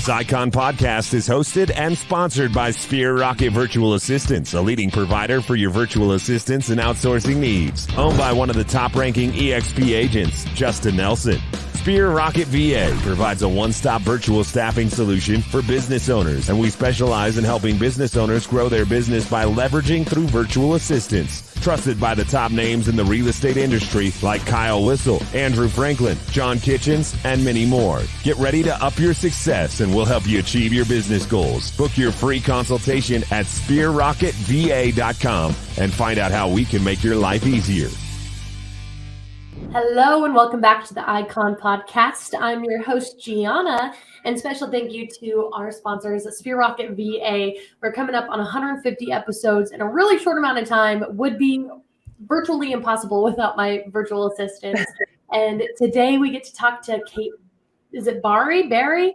This Icon podcast is hosted and sponsored by Sphere Rocket Virtual Assistants, a leading provider for your virtual assistants and outsourcing needs. Owned by one of the top-ranking EXP agents, Justin Nelson. Sphere Rocket VA provides a one-stop virtual staffing solution for business owners, and we specialize in helping business owners grow their business by leveraging through virtual assistants. Trusted by the top names in the real estate industry like Kyle Whistle, Andrew Franklin, John Kitchens, and many more. Get ready to up your success and we'll help you achieve your business goals. Book your free consultation at sphererocketva.com and find out how we can make your life easier. Hello and welcome back to the Icon Podcast. I'm your host, Gianna, and special thank you to our sponsors, Sphere Rocket VA. We're coming up on 150 episodes in a really short amount of time. Would be virtually impossible without my virtual assistants. And today we get to talk to Kate. Is it Barry? Barry.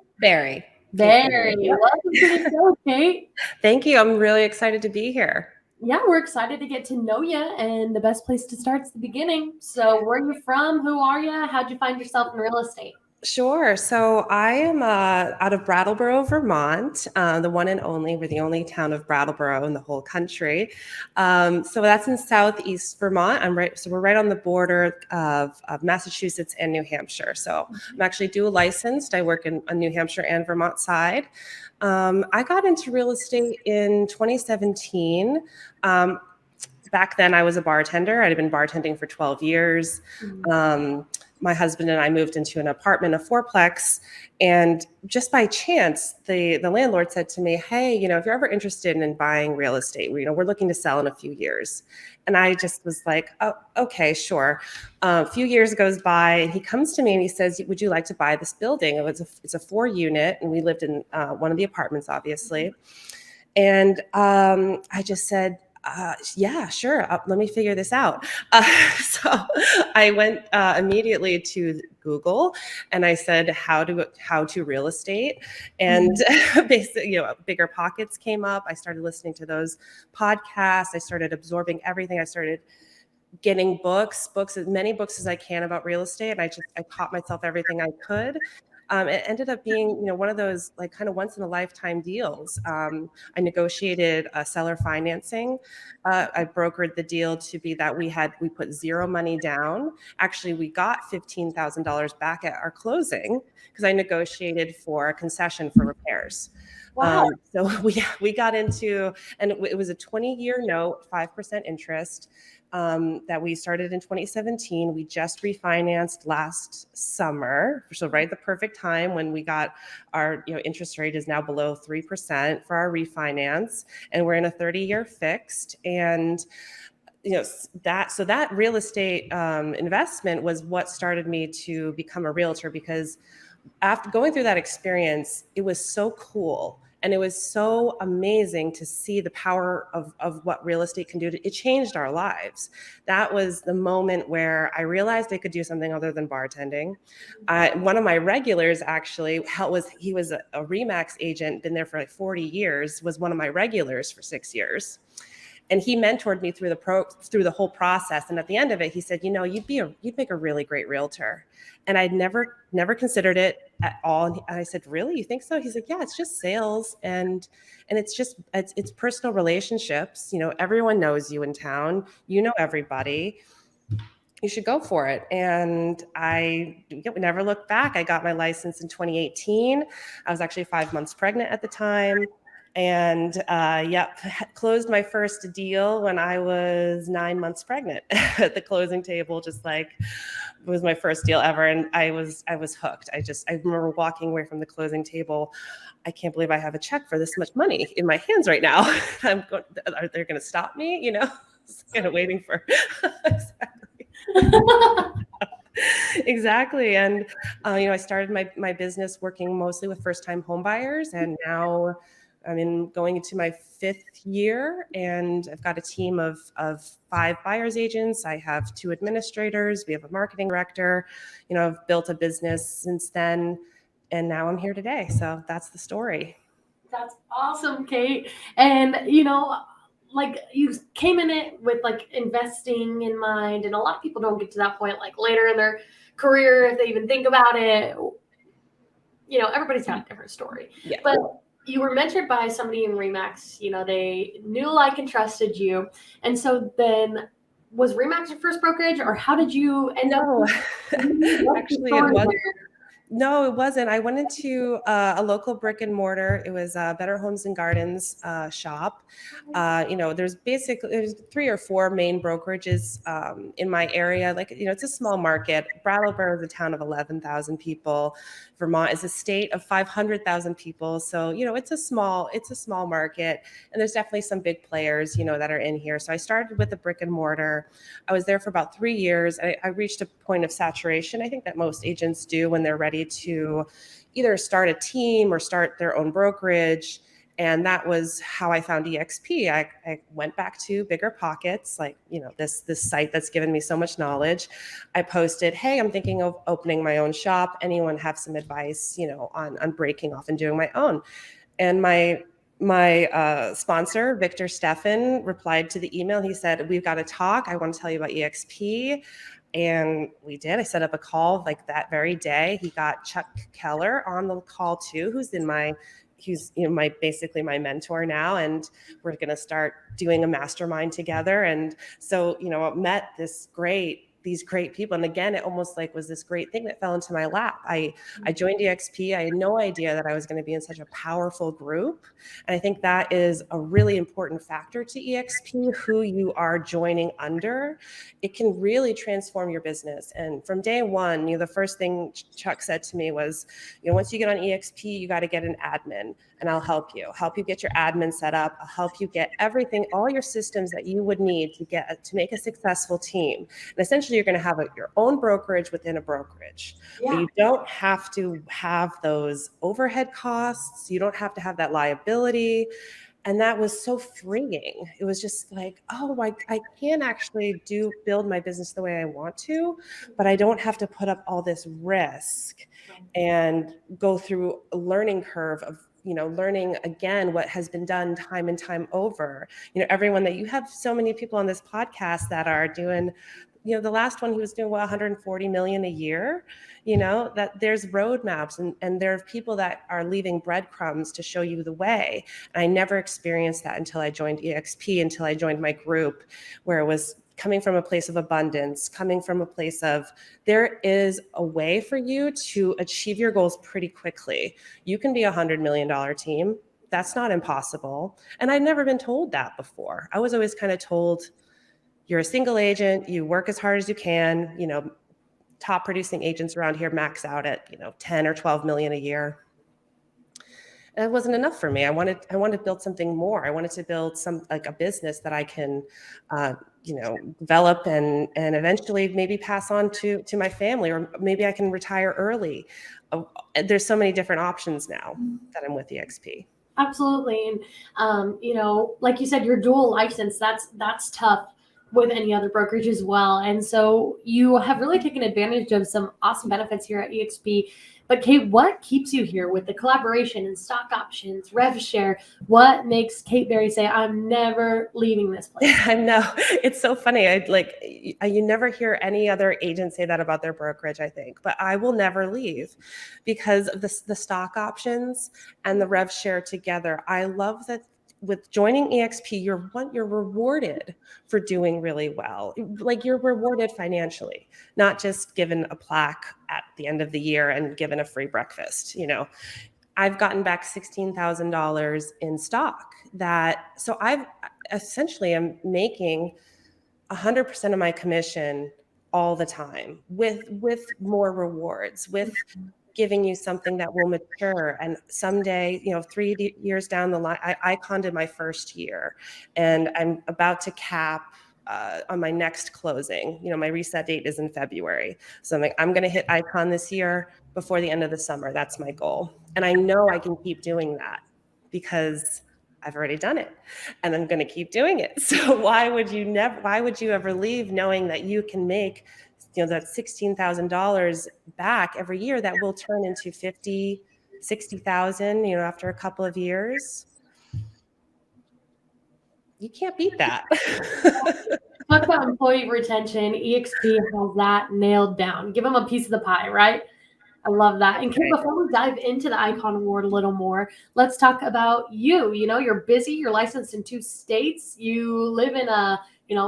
Welcome to the show, Kate. Thank you. I'm really excited to be here. Yeah, we're excited to get to know you, and the best place to start is the beginning. So where are you from? Who are you? How'd you find yourself in real estate? Sure. So I am out of Brattleboro, Vermont, the one and only. We're the only town of Brattleboro in the whole country. So that's in southeast Vermont. We're right on the border of Massachusetts and New Hampshire. So I'm actually dual licensed. I work in New Hampshire and Vermont side. I got into real estate in 2017. Back then I was a bartender. I'd been bartending for 12 years. My husband and I moved into an apartment, a fourplex, and just by chance, the landlord said to me, "Hey, if you're ever interested in buying real estate, we're looking to sell in a few years." And I just was like, "Oh, okay, sure." A few years goes by, and he comes to me and he says, "Would you like to buy this building?" It's a 4-unit, and we lived in one of the apartments, obviously. And I just said, yeah, sure. Let me figure this out. So I went immediately to Google and I said, how to real estate, and basically, Bigger Pockets came up. I started listening to those podcasts. I started absorbing everything. I started getting books, as many books as I can about real estate. And I taught myself everything I could. It ended up being, one of those kind of once in a lifetime deals. I negotiated seller financing. I brokered the deal to be that we put zero money down. Actually, we got $15,000 back at our closing because I negotiated for a concession for repairs. Wow. So we got into, and it was a 20-year note, 5% interest. That we started in 2017. We just refinanced last summer. So right at the perfect time when we got our, interest rate is now below 3% for our refinance. And we're in a 30-year fixed. And, that real estate investment was what started me to become a realtor, because after going through that experience, it was so cool. And it was so amazing to see the power of what real estate can do. It changed our lives. That was the moment where I realized I could do something other than bartending. One of my regulars actually he was a RE/MAX agent, been there for like 40 years, was one of my regulars for 6 years. And he mentored me through the whole process. And at the end of it, he said, you'd make a really great realtor. And I'd never considered it at all. And I said, "Really? You think so?" He's like, "Yeah, it's just sales. And it's personal relationships. Everyone knows you in town. You know everybody. You should go for it." And I never looked back. I got my license in 2018. I was actually 5 months pregnant at the time. And closed my first deal when I was 9 months pregnant at the closing table. Just like, it was my first deal ever, and I was hooked. I remember walking away from the closing table. I can't believe I have a check for this much money in my hands right now. Are they going to stop me? Just kind of waiting for exactly. Exactly. And I started my business working mostly with first-time home buyers, and now I'm going into my 5th year, and I've got a team of 5 buyers agents. I have 2 administrators. We have a marketing director. I've built a business since then, and now I'm here today. So that's the story. That's awesome, Kate. And, you came in it with investing in mind, and a lot of people don't get to that point later in their career if they even think about it. everybody's got a different story. Yeah. But you were mentored by somebody in Remax, they knew, like, and trusted you. And so then was Remax your first brokerage, or how did you end up? Actually, it wasn't. No, it wasn't. I went into a local brick and mortar. It was a Better Homes and Gardens shop. There's 3 or 4 main brokerages in my area. Like, it's a small market. Brattleboro is a town of 11,000 people. Vermont is a state of 500,000 people. So, it's a small market, and there's definitely some big players, that are in here. So I started with a brick and mortar. I was there for about 3 years. I reached a point of saturation. I think that most agents do when they're ready to either start a team or start their own brokerage. And that was how I found EXP. I went back to Bigger Pockets, like, this site that's given me so much knowledge. I posted, hey, I'm thinking of opening my own shop. Anyone have some advice, on breaking off and doing my own? And my sponsor, Victor Steffen, replied to the email. He said, we've got to talk. I want to tell you about EXP. And we did. I set up a call like that very day. He got Chuck Keller on the call too, who's basically my mentor now. And we're going to start doing a mastermind together. And so, met these great people. And again, it almost like was this great thing that fell into my lap. I joined EXP. I had no idea that I was going to be in such a powerful group. And I think that is a really important factor to EXP, who you are joining under. It can really transform your business. And from day one, the first thing Chuck said to me was, once you get on EXP, you got to get an admin, and I'll help you get your admin set up. I'll help you get everything, all your systems that you would need to make a successful team. And essentially, you're going to have your own brokerage within a brokerage. Yeah. But you don't have to have those overhead costs. You don't have to have that liability. And that was so freeing. It was just like, oh, I can actually build my business the way I want to, but I don't have to put up all this risk and go through a learning curve of, learning again what has been done time and time over. Everyone that you have so many people on this podcast that are doing, the last one, he was doing 140 million a year, that there's roadmaps and there are people that are leaving breadcrumbs to show you the way. And I never experienced that until I joined EXP, until I joined my group, where it was coming from a place of abundance, coming from a place of, there is a way for you to achieve your goals pretty quickly. You can be $100 million team. That's not impossible. And I'd never been told that before. I was always kind of told, you're a single agent, you work as hard as you can. Top producing agents around here max out at 10 or 12 million a year. And it wasn't enough for me. I wanted to build something more. I wanted to build a business that I can develop and eventually maybe pass on to my family, or maybe I can retire early. There's so many different options now that I'm with EXP. Absolutely. And like you said, your dual license, that's tough with any other brokerage as well. And so you have really taken advantage of some awesome benefits here at EXP. But Kate, what keeps you here with the collaboration and stock options, rev share? What makes Kate Berry say, I'm never leaving this place? Yeah, I know. It's so funny. You never hear any other agent say that about their brokerage, I think, but I will never leave because of the stock options and the rev share together. I love that. With joining EXP, you're rewarded for doing really well. Like, you're rewarded financially, not just given a plaque at the end of the year and given a free breakfast. I've gotten back $16,000 in stock. So I've essentially am making 100% of my commission all the time with more rewards, with giving you something that will mature. And someday, 3 years down the line, I iconed in my first year, and I'm about to cap on my next closing. My reset date is in February. So I'm going to hit icon this year before the end of the summer. That's my goal. And I know I can keep doing that because I've already done it and I'm going to keep doing it. So why would you ever leave knowing that you can make that $16,000 back every year that will turn into $50,000, $60,000, after a couple of years? You can't beat that. Talk about employee retention. EXP has that nailed down. Give them a piece of the pie, right? I love that. And Kate, before we dive into the Icon Award a little more, let's talk about you. You know, you're busy, you're licensed in 2 states, you live in a,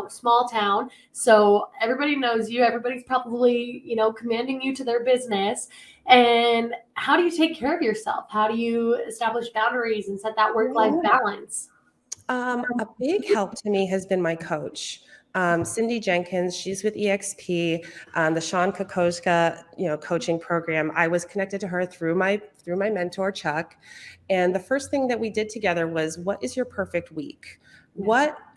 small town. So everybody knows you. Everybody's probably, commanding you to their business. And how do you take care of yourself? How do you establish boundaries and set that work-life balance? A big help to me has been my coach. Cindy Jenkins, she's with EXP, the Sean Kokoschka, coaching program. I was connected to her through my mentor, Chuck. And the first thing that we did together was, what is your perfect week?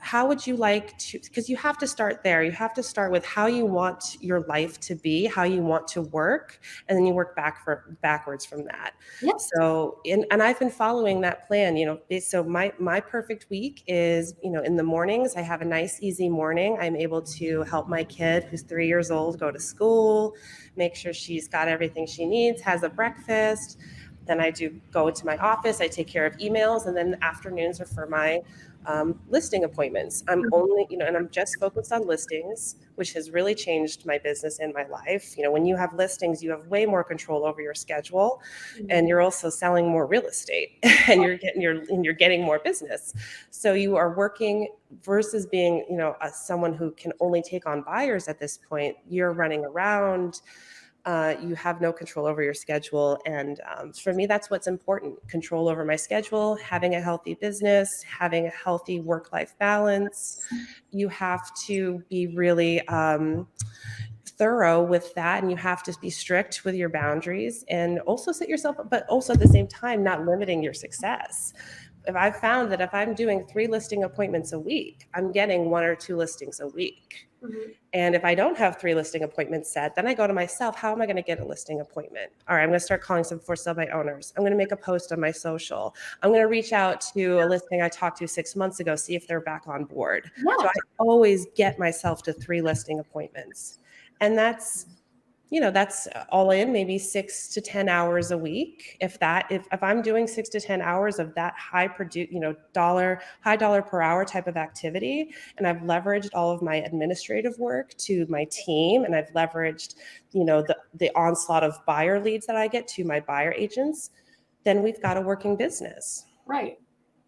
How would you like to, because you have to start there. You have to start with how you want your life to be, how you want to work, and then you work backwards from that. Yep. So, and I've been following that plan, so my perfect week is, in the mornings, I have a nice, easy morning. I'm able to help my kid who's 3 years old go to school, make sure she's got everything she needs, has a breakfast. Then I do go into my office, I take care of emails, and then the afternoons are for my listing appointments. I'm only, and I'm just focused on listings, which has really changed my business and my life. When you have listings, you have way more control over your schedule, and you're also selling more real estate, and you're getting more business. So you are working versus being, someone who can only take on buyers at this point. You're running around. You have no control over your schedule. And for me, that's what's important. Control over my schedule, having a healthy business, having a healthy work-life balance. You have to be really thorough with that, and you have to be strict with your boundaries and also set yourself up, but also at the same time, not limiting your success. If I've found that if I'm doing 3 listing appointments a week, I'm getting 1 or 2 listings a week. Mm-hmm. And if I don't have 3 listing appointments set, then I go to myself, how am I going to get a listing appointment? All right, I'm going to start calling some for sale by owners. I'm going to make a post on my social. I'm going to reach out to a listing I talked to 6 months ago, see if they're back on board. Yeah. So I always get myself to 3 listing appointments. And that's all in maybe 6 to 10 hours a week. If I'm doing 6 to 10 hours of that high dollar per hour type of activity, and I've leveraged all of my administrative work to my team, and I've leveraged, the onslaught of buyer leads that I get to my buyer agents, then we've got a working business. Right.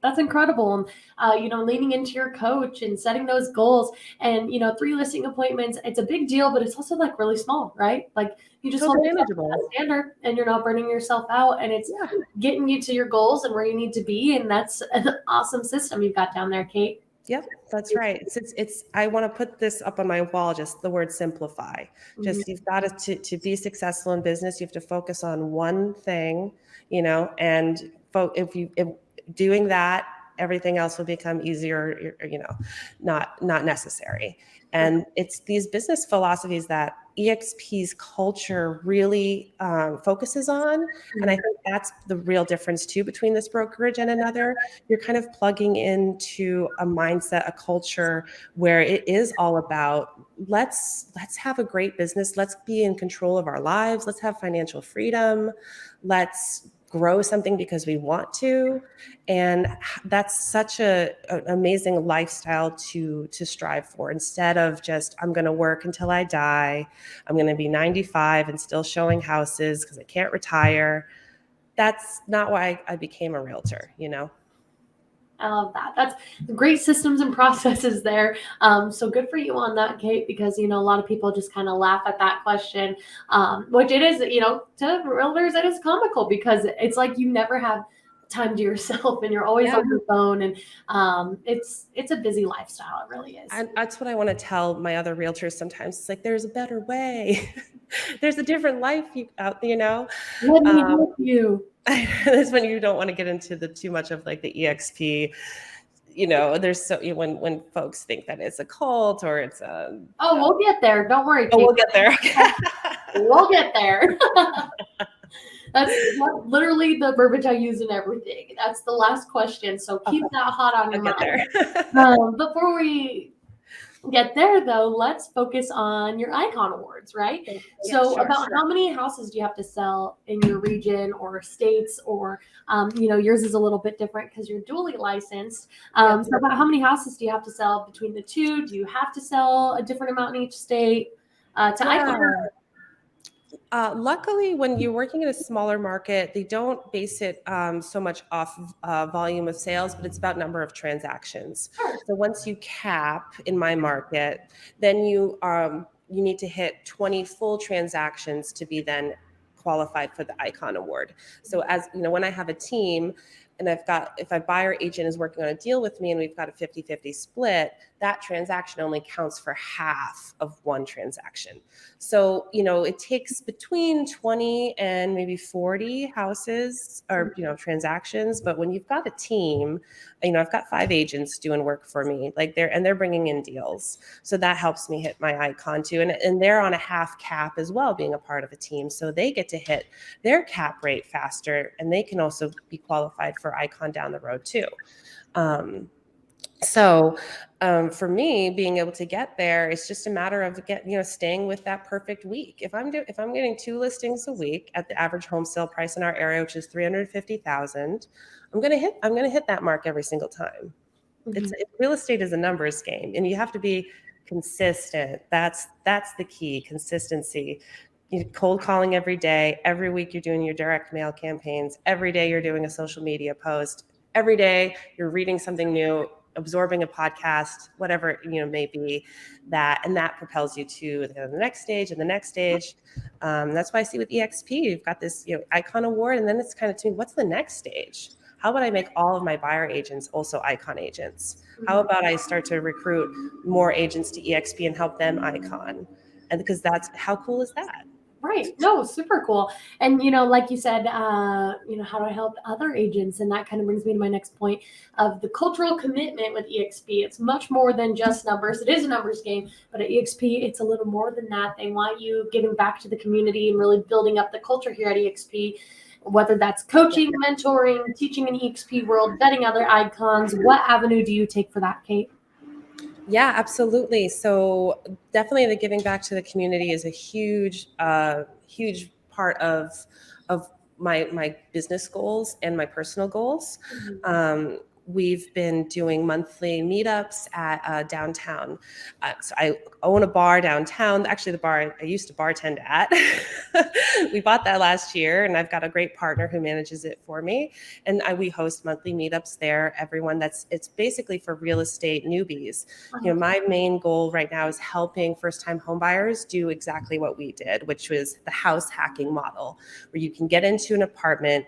That's incredible. Leaning into your coach and setting those goals and, 3 listing appointments, it's a big deal, but it's also like really small, right? Like you just hold manageable a standard and you're not burning yourself out, and it's getting you to your goals and where you need to be. And that's an awesome system you've got down there, Kate. Yep, that's right. It's I want to put this up on my wall, just the word simplify. Just you've got to be successful in business, you have to focus on one thing, and if doing that, everything else will become easier, not necessary. And it's these business philosophies that EXP's culture really focuses on. And I think that's the real difference too between this brokerage and another. You're kind of plugging into a mindset, a culture where it is all about let's have a great business. Let's be in control of our lives. Let's have financial freedom. Let's grow something because we want to. And that's such an amazing lifestyle to strive for, instead of just, I'm going to work until I die. I'm going to be 95 and still showing houses because I can't retire. That's not why I became a realtor, I love that. That's great systems and processes there. So good for you on that, Kate, because, a lot of people just kind of laugh at that question, which it is, to realtors, it is comical because it's like you never have time to yourself and you're always on your phone, and it's a busy lifestyle. It really is. And that's what I want to tell my other realtors sometimes. It's like, there's a better way. There's a different life out, Let me help you. That's when you don't want to get into too much of like the EXP, there's when folks think that it's a cult or it's a. We'll get there. Don't worry, Kate. We'll get there. Okay. We'll get there. That's literally the verbiage I use in everything. That's the last question. So keep that hot on your mind. Before we get there, though, let's focus on your Icon Awards, right? How many houses do you have to sell in your region or states, or, yours is a little bit different because you're dually licensed. So about how many houses do you have to sell between the two? Do you have to sell a different amount in each state to Icon? Luckily, when you're working in a smaller market, they don't base it so much off volume of sales, but it's about number of transactions. Sure. So once you cap in my market, then you need to hit 20 full transactions to be then qualified for the Icon Award. So as you know, when I have a team and if a buyer agent is working on a deal with me and we've got a 50-50 split, that transaction only counts for half of one transaction. So, it takes between 20 and maybe 40 houses or, transactions. But when you've got a team, I've got 5 agents doing work for me, like they're bringing in deals. So that helps me hit my Icon too. And they're on a half cap as well, being a part of a team. So they get to hit their cap rate faster, and they can also be qualified for Icon down the road too. So for me, being able to get there, it's just a matter of staying with that perfect week. If I'm getting 2 listings a week at the average home sale price in our area, which is $350,000, I'm gonna hit that mark every single time. Mm-hmm. Real estate is a numbers game, and you have to be consistent. That's the key, consistency. Cold calling every day. Every week you're doing your direct mail campaigns. Every day you're doing a social media post. Every day you're reading something new, absorbing a podcast, whatever it may be, and that propels you to the next stage and the next stage. That's why I see with EXP, you've got this Icon Award, and then it's kind of to me, what's the next stage? How about I make all of my buyer agents also Icon agents? How about I start to recruit more agents to EXP and help them Icon? And because how cool is that? Right. No, super cool. And, like you said, how do I help other agents? And that kind of brings me to my next point of the cultural commitment with EXP. It's much more than just numbers. It is a numbers game, but at EXP, it's a little more than that. They want you giving back to the community and really building up the culture here at EXP, whether that's coaching, mentoring, teaching in EXP world, vetting other icons. What avenue do you take for that, Kate? Yeah, absolutely. So definitely the giving back to the community is a huge part of my business goals and my personal goals. Mm-hmm. We've been doing monthly meetups at downtown. So I own a bar downtown. Actually, the bar I used to bartend at. We bought that last year, and I've got a great partner who manages it for me. And we host monthly meetups there. It's basically for real estate newbies. My main goal right now is helping first-time homebuyers do exactly what we did, which was the house hacking model, where you can get into an apartment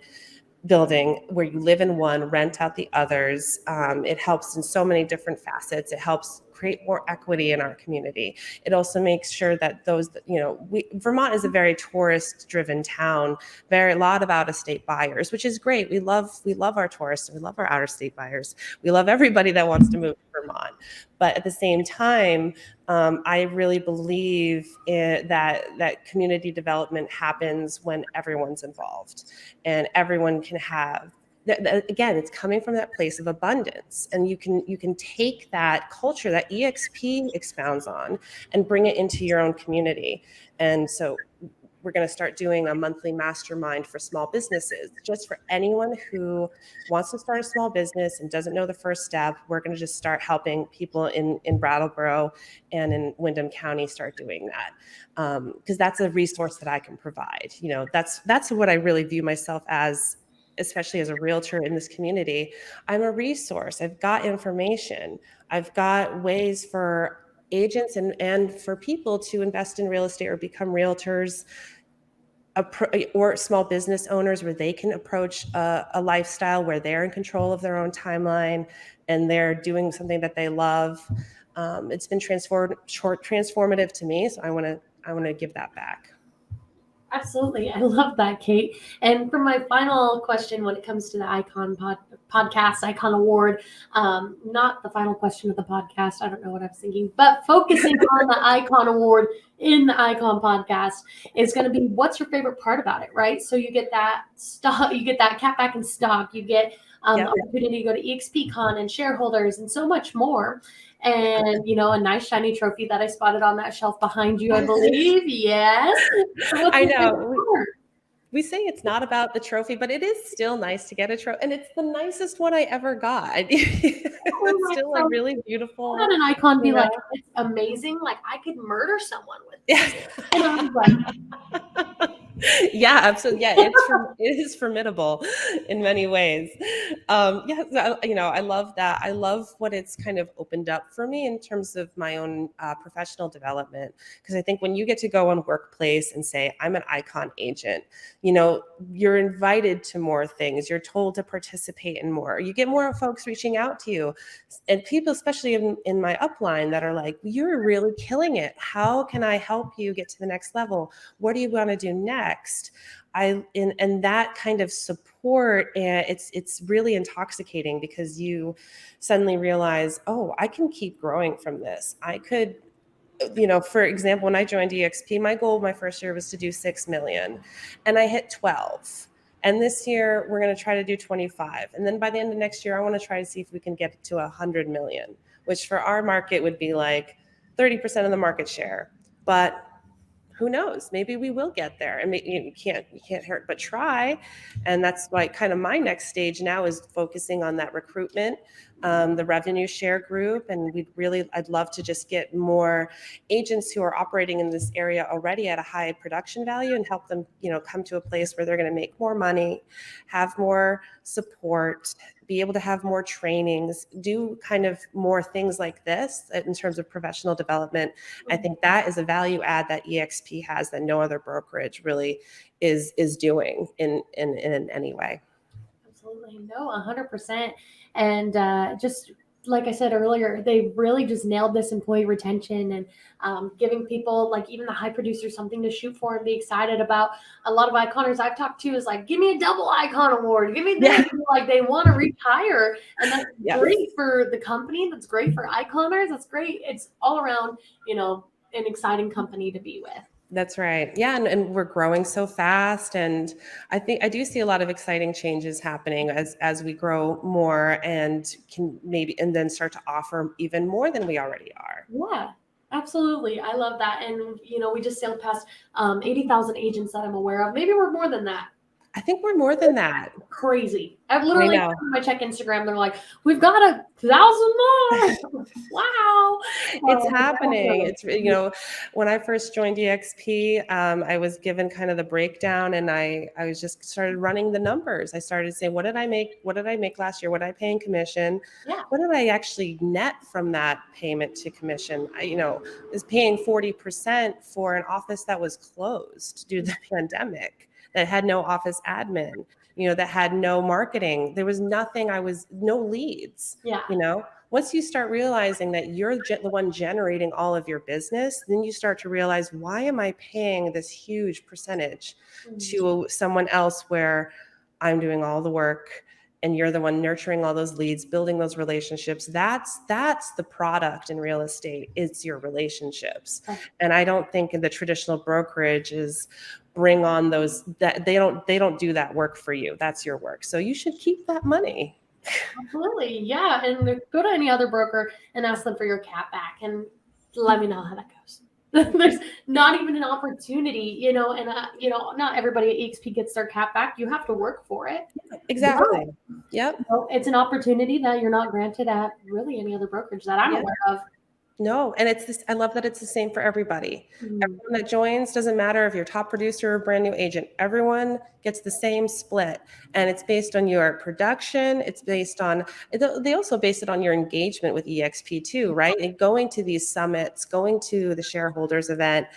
building where you live in one, rent out the others. It helps in so many different facets. It helps create more equity in our community. It also makes sure that Vermont is a very tourist-driven town, a lot of out-of-state buyers, which is great. We love our tourists. We love our out-of-state buyers. We love everybody that wants to move to Vermont. But at the same time, I really believe that community development happens when everyone's involved and everyone can have. Again, it's coming from that place of abundance, and you can take that culture that EXP expounds on and bring it into your own community. And so we're going to start doing a monthly mastermind for small businesses. Just for anyone who wants to start a small business and doesn't know the first step, we're going to just start helping people in Brattleboro and in Windham County start doing that, because that's a resource that I can provide. That's what I really view myself as, especially as a realtor in this community. I'm a resource. I've got information. I've got ways for agents and for people to invest in real estate or become realtors or small business owners, where they can approach a lifestyle where they're in control of their own timeline and they're doing something that they love. It's been transformative to me, so I want to give that back. Absolutely. I love that, Kate. And for my final question, when it comes to the Icon podcast, Icon Award, not the final question of the podcast, I don't know what I was thinking, but focusing on the Icon Award in the Icon podcast is going to be, what's your favorite part about it, right? So you get that stock, you get that cat back in stock, you get the opportunity to go to EXP Con and shareholders and so much more. And, a nice shiny trophy that I spotted on that shelf behind you, I believe. Yes. So I know. We say it's not about the trophy, but it is still nice to get a trophy. And it's the nicest one I ever got. It's still a really beautiful. Not an icon be like, it's amazing. Like, I could murder someone with this. And I was like, Yeah, absolutely. Yeah, it is formidable in many ways. Yeah, so, I love that. I love what it's kind of opened up for me in terms of my own professional development. Because I think when you get to go on Workplace and say, I'm an icon agent, you're invited to more things. You're told to participate in more. You get more folks reaching out to you, and people, especially in my upline, that are like, you're really killing it. How can I help you get to the next level? What do you want to do next? And that kind of support, and it's really intoxicating, because you suddenly realize, oh, I can keep growing from this. I could, for example, when I joined EXP, my goal my first year was to do 6 million, and I hit 12. And this year we're going to try to do 25. And then by the end of next year, I want to try to see if we can get to 100 million, which for our market would be like 30% of the market share. But who knows? Maybe we will get there, and you can't hurt but try. And that's why kind of my next stage now is focusing on that recruitment, the revenue share group, and I'd love to just get more agents who are operating in this area already at a high production value, and help them, come to a place where they're going to make more money, have more support, be able to have more trainings, do kind of more things like this in terms of professional development. I think that is a value add that EXP has that no other brokerage really is doing in any way. Absolutely. No, 100%. And just like I said earlier, they really just nailed this employee retention, and giving people, like even the high producers, something to shoot for and be excited about. A lot of iconers I've talked to is like, give me a double icon award. Give me this. Yeah. Like they want to retire. And that's Yes. great for the company. That's great for iconers. That's great. It's all around, an exciting company to be with. That's right. Yeah, and we're growing so fast, and I think I do see a lot of exciting changes happening as we grow more, and can maybe and then start to offer even more than we already are. Yeah, absolutely. I love that. And, we just sailed past 80,000 agents that I'm aware of. Maybe we're more than that. I think we're more than that. Crazy. I've literally, know. when I check Instagram, they're like, we've got 1,000 more. Wow. It's happening. It's, when I first joined EXP, I was given kind of the breakdown, and I was just started running the numbers. I started saying, what did I make last year? What did I pay in commission? Yeah. What did I actually net from that payment to commission? I was paying 40% for an office that was closed due to the pandemic, that had no office admin, that had no marketing. There was nothing. No leads. Yeah. Once you start realizing that you're the one generating all of your business, then you start to realize, why am I paying this huge percentage to someone else where I'm doing all the work, and you're the one nurturing all those leads, building those relationships? That's the product in real estate. It's your relationships. And I don't think in the traditional brokerage is bring on those, that they don't do that work for you. That's your work. So you should keep that money. Absolutely. Yeah. And go to any other broker and ask them for your cap back, and let me know how that goes. There's not even an opportunity, and not everybody at EXP gets their cap back. You have to work for it. Exactly. Yep. It's an opportunity that you're not granted at really any other brokerage that I'm aware of. No, and it's this. I love that it's the same for everybody. Everyone that joins, doesn't matter if you're a top producer or brand new agent. Everyone gets the same split, and it's based on your production. It's based on. They also base it on your engagement with EXP too, right? And going to these summits, going to the shareholders event,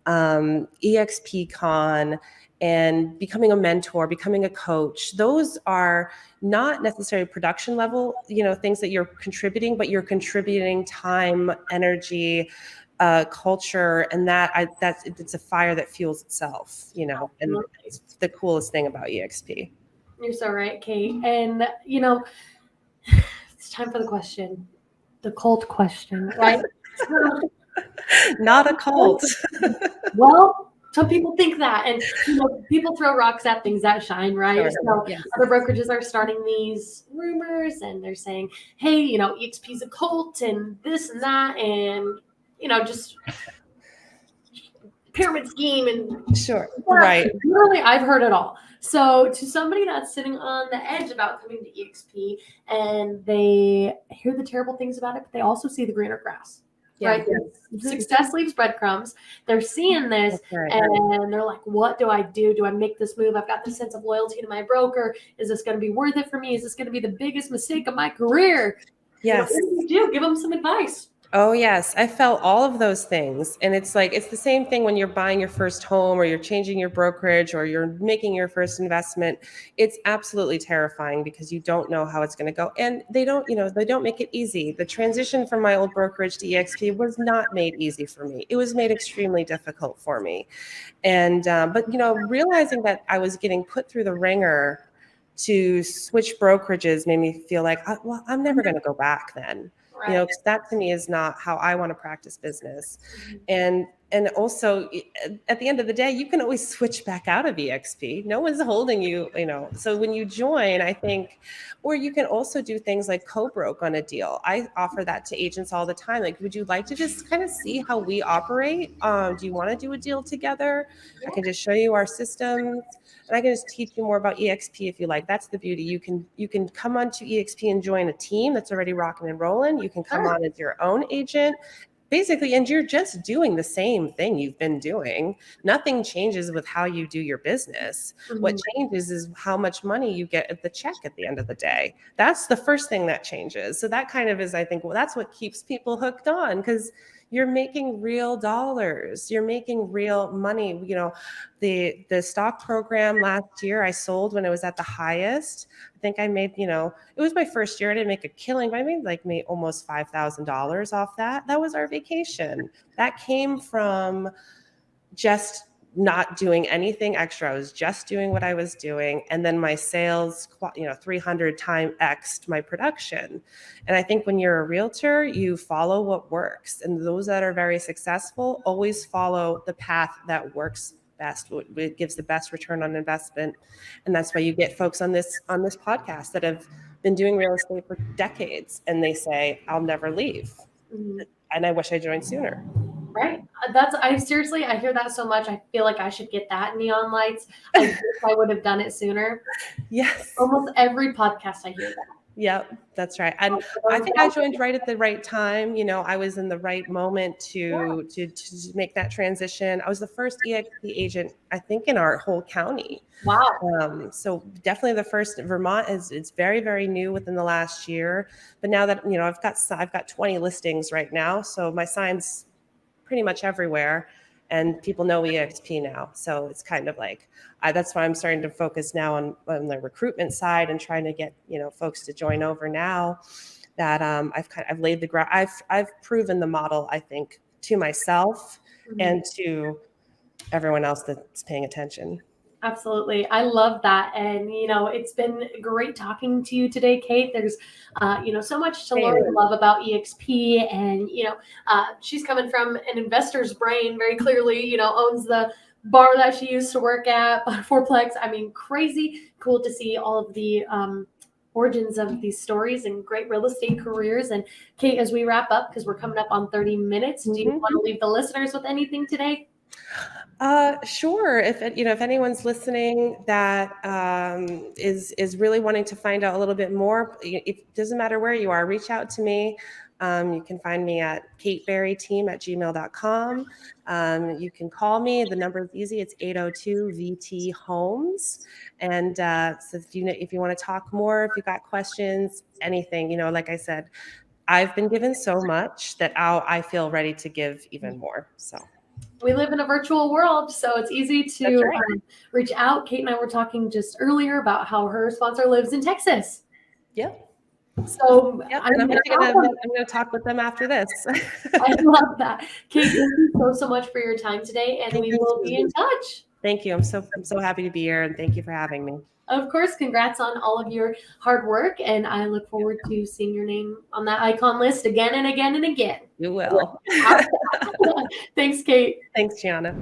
EXP Con, and becoming a mentor, becoming a coach. Those are not necessarily production level, things that you're contributing, but you're contributing time, energy, culture, and it's a fire that fuels itself, and it's the coolest thing about EXP. You're so right, Kate. And it's time for the question, the cult question, right? Not a cult. Well, some people think that, and people throw rocks at things that shine, right? Sure. So Yes. other brokerages are starting these rumors, and they're saying, "Hey, EXP is a cult, and this and that, and just pyramid scheme." And sure, right? Literally, I've heard it all. So to somebody that's sitting on the edge about coming to EXP, and they hear the terrible things about it, but they also see the greener grass. right? Success leaves breadcrumbs. They're seeing this and they're like, what do I do? Do I make this move? I've got this sense of loyalty to my broker. Is this going to be worth it for me? Is this going to be the biggest mistake of my career? Yes. What do you do? Give them some advice. Oh, yes. I felt all of those things. And it's like, it's the same thing when you're buying your first home or you're changing your brokerage or you're making your first investment. It's absolutely terrifying because you don't know how it's going to go. And they don't make it easy. The transition from my old brokerage to EXP was not made easy for me. It was made extremely difficult for me. And, but, realizing that I was getting put through the ringer to switch brokerages made me feel like, well, I'm never going to go back then. Right. Because that to me is not how I want to practice business. And also at the end of the day, you can always switch back out of EXP. No one's holding you, So when you join, I think, or you can also do things like co-broke on a deal. I offer that to agents all the time. Like, would you like to just kind of see how we operate? Do you want to do a deal together? I can just show you our systems. And I can just teach you more about EXP if you like. That's the beauty. You can come onto EXP and join a team that's already rocking and rolling. You can come on as your own agent, basically, and you're just doing the same thing you've been doing. Nothing changes with how you do your business. What changes is how much money you get at the check at the end of the day. That's the first thing that changes. So that kind of is, I think, well, that's what keeps people hooked on, because you're making real dollars. You're making real money. The stock program last year I sold when it was at the highest. I think I made, it was my first year. I didn't make a killing, but I made almost $5,000 off that. That was our vacation. That came from just not doing anything extra. I was just doing what I was doing. And then my sales, 300 times X'd my production. And I think when you're a realtor, you follow what works. And those that are very successful always follow the path that works best. It gives the best return on investment. And that's why you get folks on this podcast that have been doing real estate for decades. And they say, I'll never leave. And I wish I joined sooner. Right. I hear that so much. I feel like I should get that neon lights. I wish I would have done it sooner. Yes. Almost every podcast I hear that. Yep, that's right. And I think I joined right at the right time. I was in the right moment to make that transition. I was the first EXP agent, I think, in our whole county. Wow. So definitely the first. Vermont it's very, very new within the last year. But now that, I've got 20 listings right now. So my sign's pretty much everywhere, and people know EXP now. So it's kind of like, that's why I'm starting to focus now on the recruitment side and trying to get, folks to join over now that I've laid the ground. I've proven the model, I think, to myself and to everyone else that's paying attention. Absolutely. I love that. And, it's been great talking to you today, Kate. There's, so much to learn and love about EXP. And, she's coming from an investor's brain very clearly, owns the bar that she used to work at, Fourplex. I mean, crazy cool to see all of the origins of these stories and great real estate careers. And Kate, as we wrap up, because we're coming up on 30 minutes, do you want to leave the listeners with anything today? Sure. If anyone's listening that is really wanting to find out a little bit more, it doesn't matter where you are, reach out to me. You can find me at kateberryteam@gmail.com. You can call me. The number is easy. It's 802-VT-HOMES. And so if you want to talk more, if you've got questions, anything, like I said, I've been given so much that I feel ready to give even more. So. We live in a virtual world, so it's easy to reach out. Kate and I were talking just earlier about how her sponsor lives in Texas. Yep. So I'm going to talk with them after this. I love that. Kate, thank you so much for your time today, and we will be in touch. Thank you. I'm so happy to be here, and thank you for having me. Of course, congrats on all of your hard work, and I look forward to seeing your name on that icon list again and again and again. You will. Thanks, Kate. Thanks, Gianna.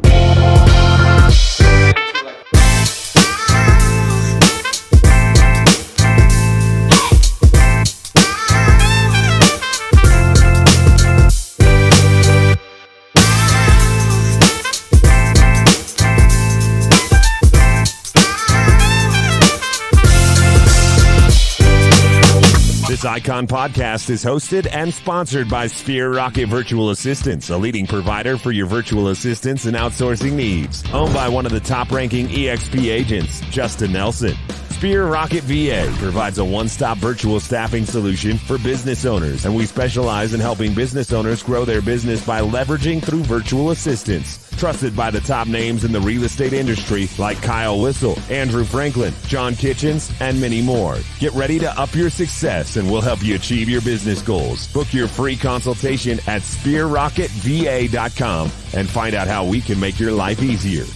This Icon podcast is hosted and sponsored by Sphere Rocket Virtual Assistants, a leading provider for your virtual assistants and outsourcing needs. Owned by one of the top-ranking EXP agents, Justin Nelson. Sphere Rocket VA provides a one-stop virtual staffing solution for business owners, and we specialize in helping business owners grow their business by leveraging through virtual assistants. Trusted by the top names in the real estate industry like Kyle Whistle, Andrew Franklin, John Kitchens, and many more. Get ready to up your success, and we'll help you achieve your business goals. Book your free consultation at sphererocketva.com and find out how we can make your life easier.